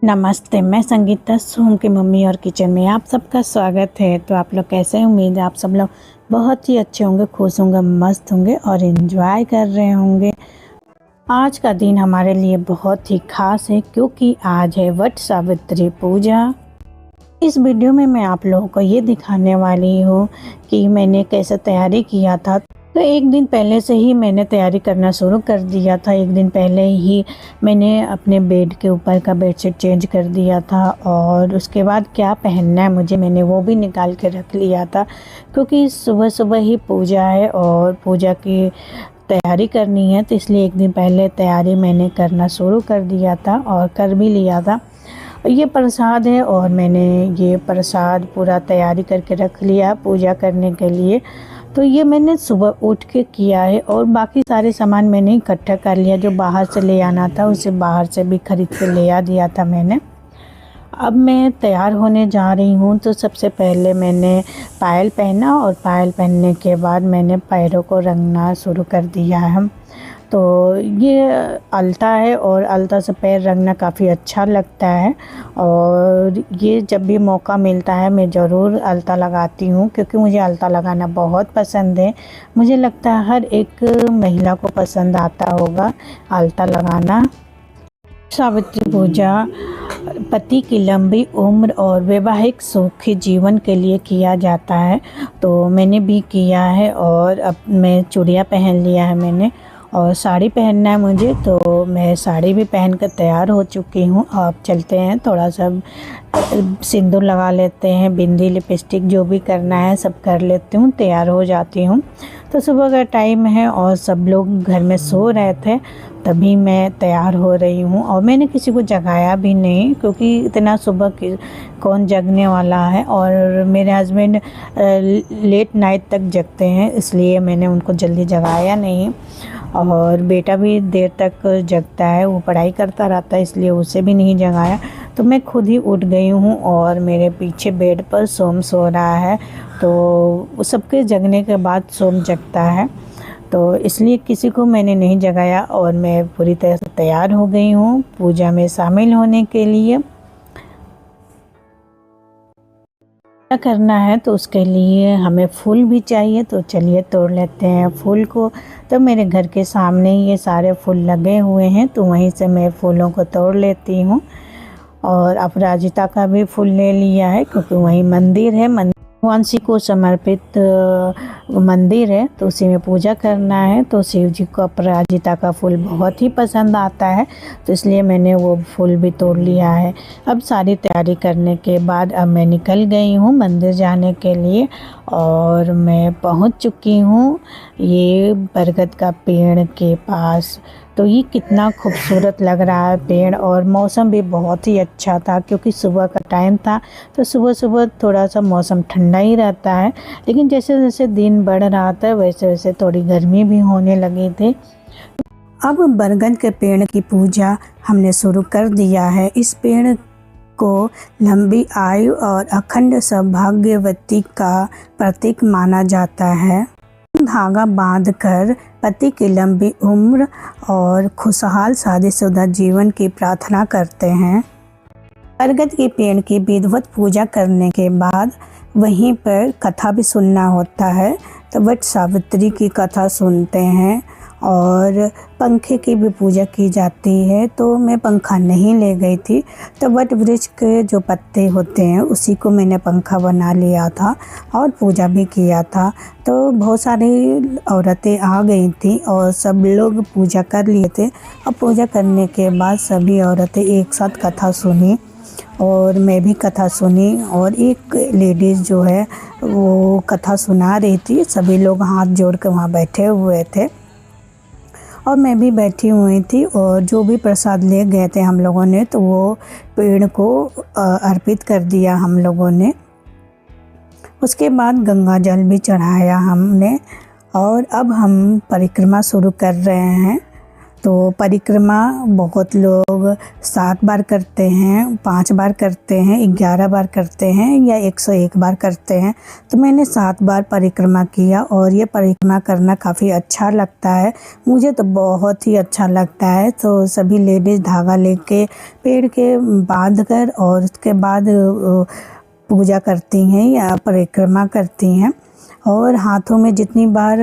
नमस्ते, मैं संगीता सोम की मम्मी और किचन में आप सबका स्वागत है। तो आप लोग कैसे हैं? उम्मीद है आप सब लोग बहुत ही अच्छे होंगे, खुश होंगे, मस्त होंगे और एंजॉय कर रहे होंगे। आज का दिन हमारे लिए बहुत ही खास है क्योंकि आज है वट सावित्री पूजा। इस वीडियो में मैं आप लोगों को ये दिखाने वाली हूँ कि मैंने कैसे तैयारी किया था। तो एक दिन पहले से ही मैंने तैयारी करना शुरू कर दिया था। एक दिन पहले ही मैंने अपने बेड के ऊपर का बेडशीट चेंज कर दिया था और उसके बाद क्या पहनना है मुझे मैंने वो भी निकाल के रख लिया था, क्योंकि सुबह सुबह ही पूजा है और पूजा की तैयारी करनी है। तो इसलिए एक दिन पहले तैयारी मैंने करना शुरू कर दिया था और कर भी लिया था। ये प्रसाद है और मैंने ये प्रसाद पूरा तैयारी करके रख लिया पूजा करने के लिए। तो ये मैंने सुबह उठ के किया है और बाकी सारे सामान मैंने इकट्ठा कर लिया। जो बाहर से ले आना था उसे बाहर से भी खरीद के ले आ दिया था मैंने। अब मैं तैयार होने जा रही हूँ। तो सबसे पहले मैंने पायल पहना और पायल पहनने के बाद मैंने पैरों को रंगना शुरू कर दिया है। तो ये अलता है और अलता से पैर रंगना काफ़ी अच्छा लगता है और ये जब भी मौका मिलता है मैं ज़रूर अलता लगाती हूँ, क्योंकि मुझे अलता लगाना बहुत पसंद है। मुझे लगता है हर एक महिला को पसंद आता होगा अलता लगाना। सावित्री पूजा पति की लंबी उम्र और वैवाहिक सुखी जीवन के लिए किया जाता है। तो मैंने भी किया है और अब मैं चूड़ियाँ पहन लिया है मैंने और साड़ी पहनना है मुझे। तो मैं साड़ी भी पहन कर तैयार हो चुकी हूँ। अब चलते हैं, थोड़ा सा सिंदूर लगा लेते हैं, बिंदी लिपस्टिक जो भी करना है सब कर लेती हूँ, तैयार हो जाती हूँ। तो सुबह का टाइम है और सब लोग घर में सो रहे थे, तभी मैं तैयार हो रही हूँ और मैंने किसी को जगाया भी नहीं, क्योंकि इतना सुबह की कौन जगने वाला है। और मेरे हस्बैंड लेट नाइट तक जगते हैं, इसलिए मैंने उनको जल्दी जगाया नहीं। और बेटा भी देर तक जगता है, वो पढ़ाई करता रहता है, इसलिए उसे भी नहीं जगाया। तो मैं खुद ही उठ गई हूँ और मेरे पीछे बेड पर सोम सो रहा है। तो सबके जगने के बाद सोम जगता है, तो इसलिए किसी को मैंने नहीं जगाया और मैं पूरी तरह से तैयार हो गई हूँ पूजा में शामिल होने के लिए। क्या करना है तो उसके लिए हमें फूल भी चाहिए, तो चलिए तोड़ लेते हैं फूल को। तो मेरे घर के सामने ये सारे फूल लगे हुए हैं, तो वहीं से मैं फूलों को तोड़ लेती हूँ। और अपराजिता का भी फूल ले लिया है, क्योंकि वहीं मंदिर है, भगवान शिव को समर्पित मंदिर है, तो उसी में पूजा करना है। तो शिव जी को अपराजिता का फूल बहुत ही पसंद आता है, तो इसलिए मैंने वो फूल भी तोड़ लिया है। अब सारी तैयारी करने के बाद अब मैं निकल गई हूँ मंदिर जाने के लिए और मैं पहुँच चुकी हूँ ये बरगद का पेड़ के पास। तो ये कितना खूबसूरत लग रहा है पेड़, और मौसम भी बहुत ही अच्छा था क्योंकि सुबह का टाइम था। तो सुबह सुबह थोड़ा सा मौसम ठंडा ही रहता है, लेकिन जैसे जैसे दिन बढ़ रहा था वैसे वैसे थोड़ी गर्मी भी होने लगी थी। अब बरगद के पेड़ की पूजा हमने शुरू कर दिया है। इस पेड़ को लंबी आयु और अखंड सौभाग्यवती का प्रतीक माना जाता है। धागा बांधकर पति की लंबी उम्र और खुशहाल शादीशुदा जीवन की प्रार्थना करते हैं। बरगद के पेड़ की विधिवत पूजा करने के बाद वहीं पर कथा भी सुनना होता है। तो वट सावित्री की कथा सुनते हैं और पंखे की भी पूजा की जाती है। तो मैं पंखा नहीं ले गई थी, तो वट वृक्ष के जो पत्ते होते हैं उसी को मैंने पंखा बना लिया था और पूजा भी किया था। तो बहुत सारी औरतें आ गई थी और सब लोग पूजा कर लिए थे। और पूजा करने के बाद सभी औरतें एक साथ कथा सुनी और मैं भी कथा सुनी। और एक लेडीज़ जो है वो कथा सुना रही थी, सभी लोग हाथ जोड़ कर वहाँ बैठे हुए थे और मैं भी बैठी हुई थी। और जो भी प्रसाद ले गए थे हम लोगों ने, तो वो पेड़ को अर्पित कर दिया हम लोगों ने। उसके बाद गंगा जल भी चढ़ाया हमने और अब हम परिक्रमा शुरू कर रहे हैं। तो तो परिक्रमा बहुत लोग 7 बार करते हैं, 5 बार करते हैं, 11 बार करते हैं या 101 बार करते हैं। तो मैंने 7 बार परिक्रमा किया और ये परिक्रमा करना काफ़ी अच्छा लगता है, मुझे तो बहुत ही अच्छा लगता है। तो सभी लेडीज़ धागा लेके पेड़ के बांध कर और उसके बाद पूजा करती हैं या परिक्रमा करती हैं। और हाथों में जितनी बार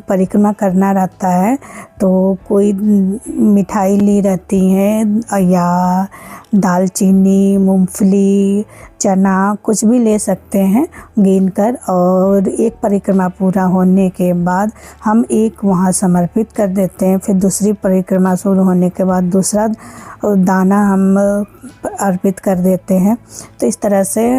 परिक्रमा करना रहता है तो कोई मिठाई ली रहती है या दालचीनी, मूंगफली, चना कुछ भी ले सकते हैं गिन कर। और एक परिक्रमा पूरा होने के बाद हम एक वहाँ समर्पित कर देते हैं। फिर दूसरी परिक्रमा शुरू होने के बाद दूसरा दाना हम अर्पित कर देते हैं। तो इस तरह से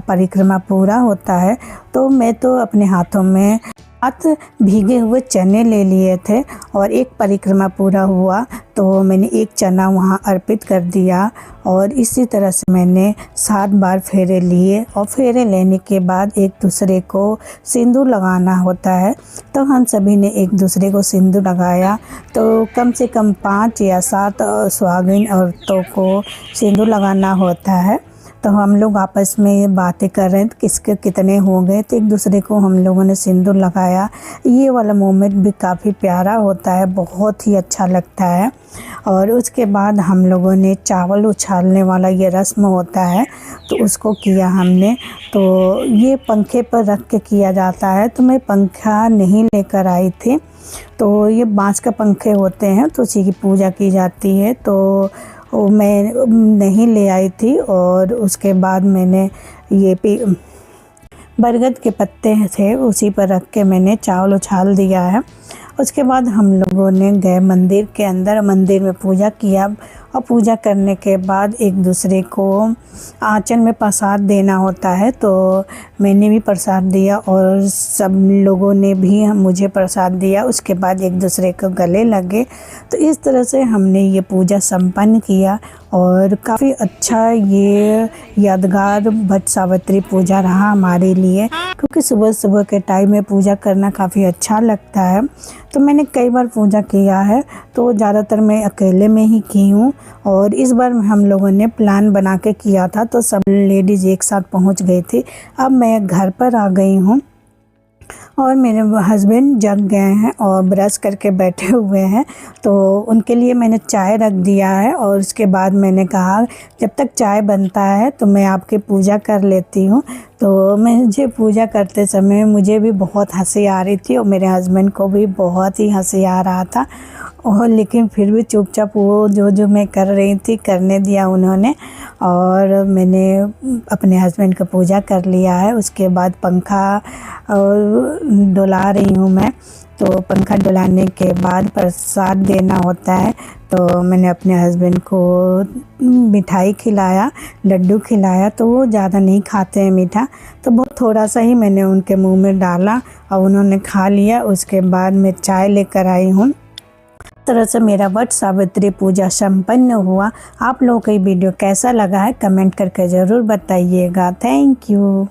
परिक्रमा पूरा होता है। तो मैं तो अपने हाथों में 7 भीगे हुए चने ले लिए थे और एक परिक्रमा पूरा हुआ तो मैंने एक चना वहाँ अर्पित कर दिया। और इसी तरह से मैंने 7 बार फेरे लिए और फेरे लेने के बाद एक दूसरे को सिंदूर लगाना होता है। तो हम सभी ने एक दूसरे को सिंदूर लगाया। तो कम से कम 5 या 7 सुहागिन औरतों को सिंदूर लगाना होता है। तो हम लोग आपस में बातें कर रहे थे किसके कितने हो गए, तो एक दूसरे को हम लोगों ने सिंदूर लगाया। ये वाला मोमेंट भी काफ़ी प्यारा होता है, बहुत ही अच्छा लगता है। और उसके बाद हम लोगों ने चावल उछालने वाला ये रस्म होता है तो उसको किया हमने। तो ये पंखे पर रख के किया जाता है। तो मैं पंखा नहीं लेकर आई थी, तो ये बांस के पंखे होते हैं तो उसी की पूजा की जाती है। तो वो मैं नहीं ले आई थी। और उसके बाद मैंने ये बरगद के पत्ते थे उसी पर रख के मैंने चावल उछाल दिया है। उसके बाद हम लोगों ने गए मंदिर के अंदर, मंदिर में पूजा किया। और पूजा करने के बाद एक दूसरे को आंचल में प्रसाद देना होता है। तो मैंने भी प्रसाद दिया और सब लोगों ने भी मुझे प्रसाद दिया। उसके बाद एक दूसरे को गले लगे। तो इस तरह से हमने ये पूजा संपन्न किया और काफ़ी अच्छा ये यादगार वट सावित्री पूजा रहा हमारे लिए, क्योंकि सुबह सुबह के टाइम में पूजा करना काफ़ी अच्छा लगता है। तो मैंने कई बार पूजा किया है, तो ज़्यादातर मैं अकेले में ही की हूँ। और इस बार हम लोगों ने प्लान बना के किया था तो सब लेडीज़ एक साथ पहुँच गई थी। अब मैं घर पर आ गई हूँ और मेरे हस्बैंड जग गए हैं और ब्रश करके बैठे हुए हैं। तो उनके लिए मैंने चाय रख दिया है। और उसके बाद मैंने कहा जब तक चाय बनता है तो मैं आपकी पूजा कर लेती हूँ। तो मुझे पूजा करते समय मुझे भी बहुत हंसी आ रही थी और मेरे हस्बैंड को भी बहुत ही हंसी आ रहा था। और लेकिन फिर भी चुपचाप वो जो मैं कर रही थी करने दिया उन्होंने। और मैंने अपने हस्बैंड का पूजा कर लिया है। उसके बाद पंखा डुला रही हूँ मैं। तो पंखा डुलाने के बाद प्रसाद देना होता है। तो मैंने अपने हस्बैंड को मिठाई खिलाया, लड्डू खिलाया। तो वो ज़्यादा नहीं खाते हैं मीठा, तो बहुत थोड़ा सा ही मैंने उनके मुंह में डाला और उन्होंने खा लिया। उसके बाद मैं चाय लेकर आई हूँ। तरह से मेरा वट सावित्री पूजा संपन्न हुआ। आप लोगों को ये वीडियो कैसा लगा है कमेंट करके ज़रूर बताइएगा। Thank you.